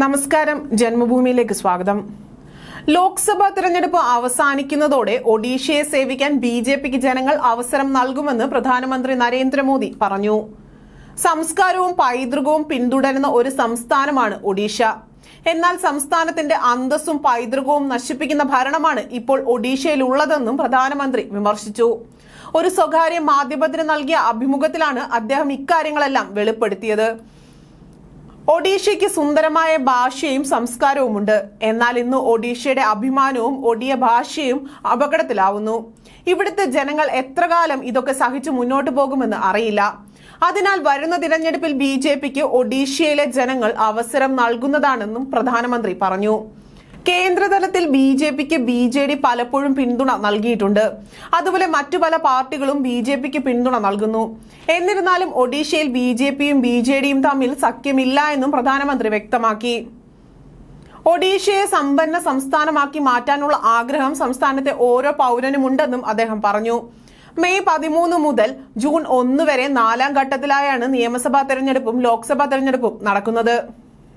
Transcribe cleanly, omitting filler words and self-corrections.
നമസ്കാരം, ജന്മഭൂമിയിലേക്ക് സ്വാഗതം. ലോക്സഭാ തിരഞ്ഞെടുപ്പ് അവസാനിക്കുന്നതോടെ ഒഡീഷയെ സേവിക്കാൻ ബിജെപിക്ക് ജനങ്ങൾ അവസരം നൽകുമെന്ന് പ്രധാനമന്ത്രി നരേന്ദ്രമോദി പറഞ്ഞു. സംസ്കാരവും പൈതൃകവും പിന്തുടരുന്ന ഒരു സംസ്ഥാനമാണ് ഒഡീഷ. എന്നാൽ സംസ്ഥാനത്തിന്റെ അന്തസ്സും പൈതൃകവും നശിപ്പിക്കുന്ന ഭരണമാണ് ഇപ്പോൾ ഒഡീഷയിലുള്ളതെന്നും പ്രധാനമന്ത്രി വിമർശിച്ചു. ഒരു സ്വകാര്യ മാധ്യമത്തിന് നൽകിയ അഭിമുഖത്തിലാണ് അദ്ദേഹം ഇക്കാര്യങ്ങളെല്ലാം വെളിപ്പെടുത്തിയത്. ഒഡീഷയ്ക്ക് സുന്ദരമായ ഭാഷയും സംസ്കാരവുമുണ്ട്. എന്നാൽ ഇന്ന് ഒഡീഷയുടെ അഭിമാനവും ഒഡിയ ഭാഷയും അപകടത്തിലാവുന്നു. ഇവിടുത്തെ ജനങ്ങൾ എത്ര കാലം ഇതൊക്കെ സഹിച്ചു മുന്നോട്ട് പോകുമെന്ന് അറിയില്ല. അതിനാൽ വരുന്ന തിരഞ്ഞെടുപ്പിൽ ബിജെപിക്ക് ഒഡീഷയിലെ ജനങ്ങൾ അവസരം നൽകുന്നതാണെന്നും പ്രധാനമന്ത്രി പറഞ്ഞു. കേന്ദ്രതലത്തിൽ ബിജെപിക്ക് ബിജെഡി പലപ്പോഴും പിന്തുണ നൽകിയിട്ടുണ്ട്. അതുപോലെ മറ്റു പല പാർട്ടികളും ബിജെപിക്ക് പിന്തുണ നൽകുന്നു. എന്നിരുന്നാലും ഒഡീഷയിൽ ബിജെപിയും ബിജെഡിയും തമ്മിൽ സഖ്യമില്ല എന്നും പ്രധാനമന്ത്രി വ്യക്തമാക്കി. ഒഡീഷയെ സമ്പന്ന സംസ്ഥാനമാക്കി മാറ്റാനുള്ള ആഗ്രഹം സംസ്ഥാനത്തെ ഓരോ പൗരനുമുണ്ടെന്നും അദ്ദേഹം പറഞ്ഞു. മെയ് 13 മുതൽ ജൂൺ 1 വരെ 4ാം ഘട്ടത്തിലായാണ് നിയമസഭാ തെരഞ്ഞെടുപ്പും ലോക്സഭാ തെരഞ്ഞെടുപ്പും നടക്കുന്നത്.